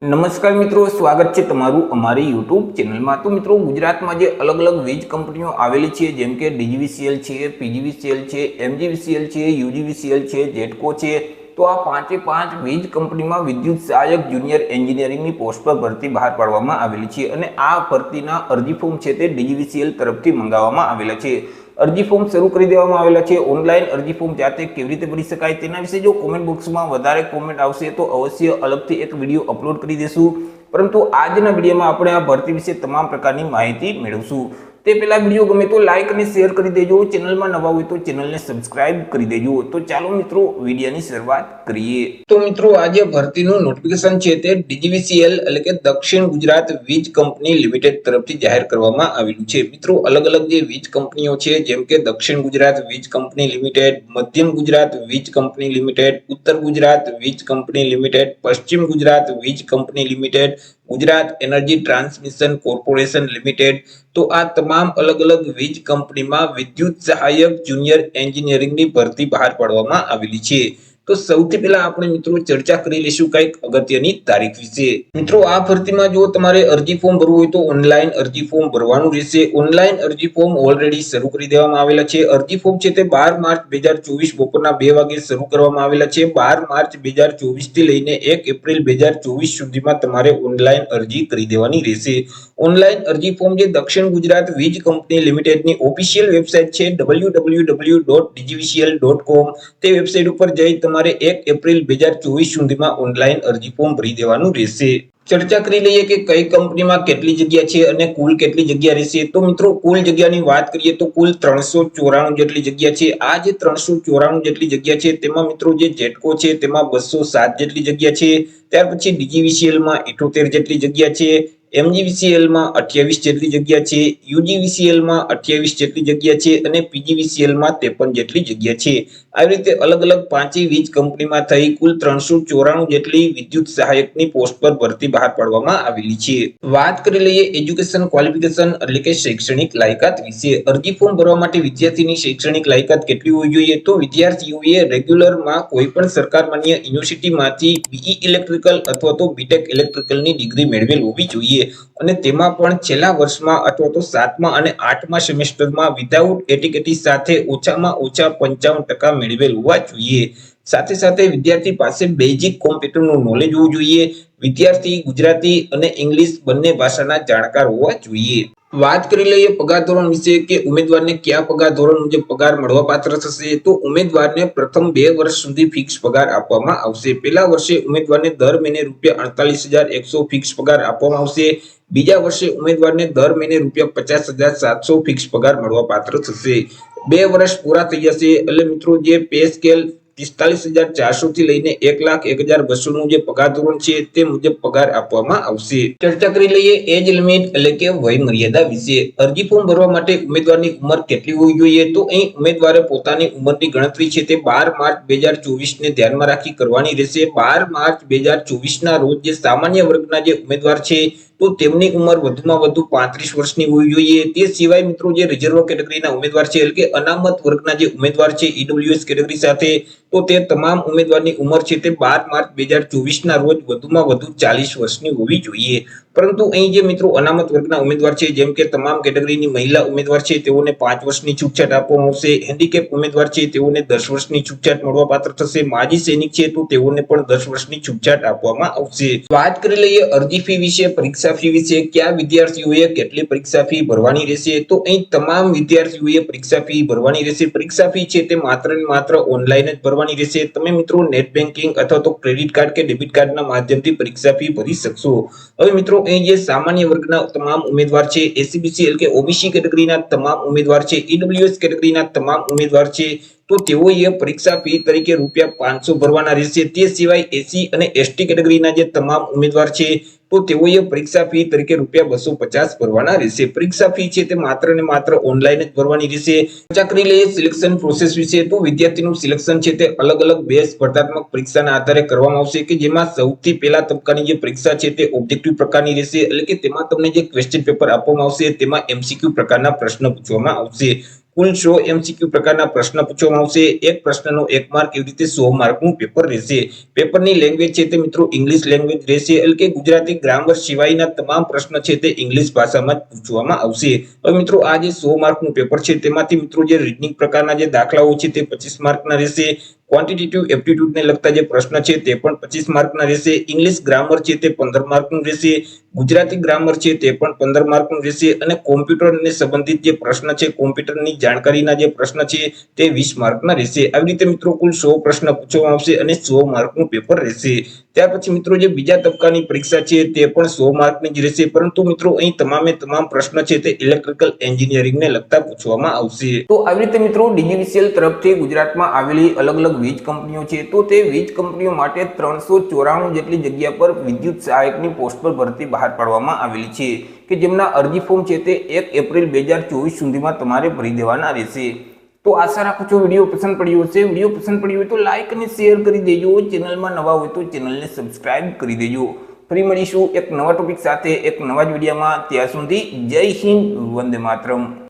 નમસ્કાર મિત્રો, સ્વાગત છે તમારું અમારી યુટ્યુબ ચેનલમાં। તો મિત્રો, ગુજરાતમાં જે અલગ અલગ વીજ કંપનીઓ આવેલી છે, જેમ કે ડીજીવીસીએલ છે, પીજીવીસીએલ છે, એમજીવીસીએલ છે, યુજીવીસીએલ છે, જેટકો છે, તો આ પાંચે પાંચ વીજ કંપનીમાં વિદ્યુત સહાયક જુનિયર એન્જિનિયરિંગની પોસ્ટ પર ભરતી બહાર પાડવામાં આવેલી છે અને આ ભરતીના અરજી ફોર્મ છે તે ડીજીવીસીએલ તરફથી મંગાવવામાં આવેલા છે। અરજી ફોર્મ શરૂ કરી દેવામાં આવેલા છે। ઓનલાઈન અરજી ફોર્મ જાતે કેવી રીતે ભરી શકાય તેના વિશે જો કોમેન્ટ બોક્સમાં વધારે કોમેન્ટ આવશે તો અવશ્ય અલગથી એક વિડીયો અપલોડ કરી દેશું, પરંતુ આજના વિડીયોમાં આપણે આ ભરતી વિશે તમામ પ્રકારની માહિતી મેળવશું। તે પહેલા વિડીયો ગમે તો લાઈક અને શેર કરી દેજો, ચેનલમાં નવા હોય તો ચેનલને સબસ્ક્રાઇબ કરી દેજો। તો ચાલો મિત્રો, વિડીયોની શરૂઆત કરીએ। તો મિત્રો, આજે ભરતીનું નોટિફિકેશન છે તે ડીજીવીસીએલ એટલે કે દક્ષિણ ગુજરાત વીજ કંપની લિમિટેડ તરફથી જાહેર કરવામાં આવેલું છે। મિત્રો, અલગ અલગ જે વીજ કંપનીઓ છે, જેમ કે દક્ષિણ ગુજરાત વીજ કંપની લિમિટેડ, મધ્યમ ગુજરાત વીજ કંપની લિમિટેડ, ઉત્તર ગુજરાત વીજ કંપની લિમિટેડ, પશ્ચિમ ગુજરાત વીજ company limited, Gujarat energy transmission corporation limited, તો આ તમામ અલગ અલગ વીજ કંપનીમાં વિદ્યુત સહાયક જુનિયર એન્જિનિયરિંગની ભરતી બહાર પાડવામાં આવેલી છે। તો સૌથી પહેલા આપણે મિત્રો ચર્ચા કરી લઈશું કંઈક અગત્યની તારીખ વિશે। મિત્રો, આ ભરતીમાં જો તમારે અરજી ફોર્મ ભરવું હોય તો ઓનલાઈન અરજી ફોર્મ ભરવાનું રહેશે। ઓનલાઈન અરજી ફોર્મ ઓલરેડી શરૂ કરી દેવામાં આવેલા છે। અરજી ફોર્મ છે તે 12 માર્ચ 2024 બપોરના 2 વાગે શરૂ કરવામાં આવેલા છે। 12 માર્ચ 2024 થી લઈને 1 એપ્રિલ 2024 સુધીમાં તમારે ઓનલાઈન અરજી કરી દેવાની રહેશે। ઓનલાઈન અરજી ફોર્મ જે દક્ષિણ ગુજરાત વીજ કંપની લિમિટેડની ઓફિશિયલ વેબસાઇટ છે www.dgvcl.com, તે વેબસાઇટ ઉપર જઈ તમારે 1 એપ્રિલ 2024 સુધીમાં ઓનલાઈન અરજી ફોર્મ ભરી દેવાનું રહેશે। ચર્ચા કરી લઈએ કે કઈ કંપનીમાં કેટલી જગ્યા છે અને કુલ કેટલી જગ્યા રહેશે। તો મિત્રો, કુલ જગ્યાની વાત કરીએ તો કુલ 394 જેટલી જગ્યા છે। આ જે 394 જેટલી જગ્યા છે તેમાં મિત્રો જે જેટકો છે તેમાં 207 જેટલી જગ્યા છે। ત્યાર પછી ડીજીવીસીએલ માં 78 જેટલી જગ્યા છે, એમજીવીસીએલ માં 28 જેટલી જગ્યા છે, યુજીવીસીએલ માં 28 જેટલી જગ્યા છે અને પીજીવીસીએલ માં 53 જેટલી જગ્યા છે। આવી રીતે અલગ અલગ પાંચેય વીજ કંપનીમાં થઈ કુલ 394 જેટલી વિદ્યુત સહાયકની પોસ્ટ પર ભરતી બહાર પાડવામાં આવેલી છે। વાત કરી લઈએ એજ્યુકેશન ક્વોલિફિકેશન એટલે કે શૈક્ષણિક લાયકાત વિશે। અરજી ફોર્મ ભરવા માટે વિદ્યાર્થીની શૈક્ષણિક લાયકાત કેટલી હોવી જોઈએ? તો વિદ્યાર્થીઓએ રેગ્યુલરમાં કોઈ પણ સરકાર માન્ય યુનિવર્સિટીમાંથી બીઈ ઇલેક્ટ્રિકલ અથવા તો બીટેક ઇલેક્ટ્રિકલની ડિગ્રી મેળવેલ હોવી જોઈએ અને તેમાં પણ છેલ્લા વર્ષમાં અથવા તો 7મા અને 8મા સેમેસ્ટરમાં વિધાઉટ એટીકેટી સાથે ઓછામાં ઓછા 55% મેળવેલ હોવા જોઈએ। સાથે સાથે વિદ્યાર્થી પાસે બેઝિક કોમ્પ્યુટરનું નોલેજ હોવું જોઈએ। વિદ્યાર્થી ગુજરાતી અને ઇંગ્લિશ બંને ભાષાના જાણકાર હોવા જોઈએ। વાત કરી લઈએ પગાર ધોરણ વિશે કે ઉમેદવારને કયા પગાર ધોરણ મુજબ પગાર મળવાપાત્ર થશે। તો ઉમેદવારને પ્રથમ 2 વર્ષ સુધી ફિક્સ પગાર આપવામાં આવશે। પહેલા વર્ષે ઉમેદવારને દર મહિને ₹48,100 ફિક્સ પગાર આપવામાં આવશે। બીજા વર્ષે ઉમેદવારને દર મહિને ₹50,700 ફિક્સ પગાર મળવાપાત્ર થશે। 2 વર્ષ પૂરા થઈ જશે એટલે મિત્રો જે પે સ્કેલ 45,400 થી લઈને 1,01,200 નું જે પગાર ધોરણ છે તે મુજબ પગાર આપવામાં આવશે। ચર્ચા કરી લઈએ એજ લિમિટ એટલે કે વય મર્યાદા વિશે। અરજી ફોર્મ ભરવા માટે ઉમેદવારની ઉંમર કેટલી હોવી જોઈએ? તો અહીં ઉમેદવારે પોતાની ઉંમરની ગણતરી છે તે 12 માર્ચ 2024 ને ધ્યાનમાં રાખી કરવાની રહેશે। 12 માર્ચ 2024 ના રોજ જે સામાન્ય વર્ગના જે ઉમેદવાર છે તો તેમની ઉંમર વધુમાં વધુ 35 વર્ષની હોવી જોઈએ। તે સિવાય મિત્રો જે રિઝર્વ કેટેગરીના ઉમેદવાર છે એટલે કે અનામત વર્ગના જે ઉમેદવાર છે ઈડબ્લ્યુએસ કેટેગરી સાથે, તો તે તમામ ઉમેદવારની ઉંમર છે તે 12 માર્ચ 2024 ના રોજ વધુમાં વધુ 40 વર્ષની હોવી જોઈએ। પરંતુ અહીં જે મિત્રો અનામત વર્ગના ઉમેદવાર છે, જેમ કે તમામ કેટેગરીની મહિલા ઉમેદવાર છે તેઓને 5 વર્ષની છૂટછાટ આપવામાં આવશે। હેન્ડીકેપ ઉમેદવાર છે તેઓને 10 વર્ષની છૂટછાટ મળવાપાત્ર થશે। માજી સૈનિક છે તો તેઓને પણ 10 વર્ષની છૂટછાટ આપવામાં આવશે। વાત કરી લઈએ અરજી ફી વિશે, પરીક્ષા ફી વિશે। કયા વિદ્યાર્થીઓએ કેટલી પરીક્ષા ફી ભરવાની રહેશે? તો અહીં તમામ વિદ્યાર્થીઓએ પરીક્ષા ફી ભરવાની રહેશે। પરીક્ષા ફી છે તે માત્ર ને માત્ર ઓનલાઈન જ ભરવાની રહેશે। તમે મિત્રો નેટ બેન્કિંગ અથવા તો ક્રેડિટ કાર્ડ કે ડેબિટ કાર્ડના માધ્યમથી પરીક્ષા ફી ભરી શકશો। હવે મિત્રો અહીં જે સામાન્ય વર્ગના તમામ ઉમેદવાર છે, એસસીબીસી એટલે કે ઓબીસી કેટેગરીના તમામ ઉમેદવાર છે, ઈડબ્લ્યુએસ કેટેગરીના તમામ ઉમેદવાર છે, તો તેઓએ પરીક્ષા ફી તરીકે ₹500 ભરવાના રહેશે। તે સિવાય એસસી અને એસટી કેટેગરીના જે તમામ ઉમેદવાર છે તો તેઓએ પરીક્ષા ફી તરીકે ₹250 ભરવાના રહેશે। પરીક્ષા ફી છે તે માત્ર ને માત્ર ઓનલાઈન જ ભરવાની રહેશે। ચર્ચા કરી લઈએ સિલેક્શન પ્રોસેસ વિશે। તો વિદ્યાર્થીનું સિલેક્શન છે તે અલગ અલગ 2 સ્પર્ધાત્મક પરીક્ષાના આધારે કરવામાં આવશે કે જેમાં સૌથી પહેલા તબક્કાની જે પરીક્ષા છે તે ઓબ્જેક્ટિવ પ્રકારની રહેશે એટલે કે તેમાં તમને જે ક્વેશ્ચન પેપર આપવામાં આવશે તેમાં એમસીક્યુ પ્રકારના પ્રશ્ન પૂછવામાં આવશે। કુલ 100 MCQ પ્રકારના પ્રશ્ન પૂછવામાં આવશે. એક પ્રશ્નનો 1 માર્ક, એવી રીતે 100 માર્કનું પેપર રહેશે. પેપરની લેંગ્વેજ છે તે મિત્રો ઇંગ્લિશ લેંગ્વેજ રહેશે, એટલે કે ગુજરાતી ગ્રામર સિવાયના તમામ પ્રશ્ન છે તે ઇંગ્લિશ ભાષામાં જ પૂછવામાં આવશે. હવે મિત્રો આ જે 100 માર્કનું પેપર છે તેમાંથી મિત્રો જે રીડિંગ પ્રકારના જે દાખલાઓ છે તે 25 માર્કના રહેશે. ક્વોન્ટિટેટિવ એપ્ટિટ્યુડને લગતા જે પ્રશ્ન છે તે પણ 25 માર્કના રહેશે. ઇંગ્લિશ ગ્રામર છે તે 15 માર્કનું રહેશે. ગુજરાતી ગ્રામર છે તે પણ 15 માર્કનું રહેશે અને કોમ્પ્યુટર અને સંબંધિત જે પ્રશ્ન છે, કોમ્પ્યુટરની જાણકારીના જે પ્રશ્ન છે તે 20 માર્કના રહેશે. આવી રીતે મિત્રો કુલ 100 પ્રશ્ન પૂછવામાં આવશે અને 100 માર્કનું પેપર રહેશે. ત્યાર પછી મિત્રો જે બીજા તબક્કાની પરીક્ષા છે તે પણ 100 માર્કની જ રહેશે, પરંતુ મિત્રો અહીં તમામ પ્રશ્ન છે તે ઇલેક્ટ્રિકલ એન્જિનિયરિંગને લગતા પૂછવામાં આવશે. તો આવી રીતે મિત્રો ડીજીવીસીએલ તરફથી ગુજરાતમાં આવેલી અલગ-અલગ વીજ કંપનીઓ છે તો તે વીજ કંપનીઓ માટે 394 જેટલી જગ્યા પર વિદ્યુત સહાયકની પોસ્ટ પર ભરતી બહાર પાડવામાં આવેલી છે, કે જેમના અરજી ફોર્મ છે તે 1 એપ્રિલ 2024 સુધીમાં તમારે ભરી દેવાના રહેશે. તો આશા રાખું છું વિડીયો પસંદ પડ્યો હશે. વિડીયો પસંદ પડ્યો હોય તો લાઈક અને શેર કરી દેજો. ચેનલમાં નવા હોય તો ચેનલને સબસ્ક્રાઇબ કરી દેજો. ફરી મળીશું એક નવા ટોપિક સાથે એક નવા જ વિડીયોમાં. ત્યાં સુધી જય હિન્દ, વંદે માતરમ.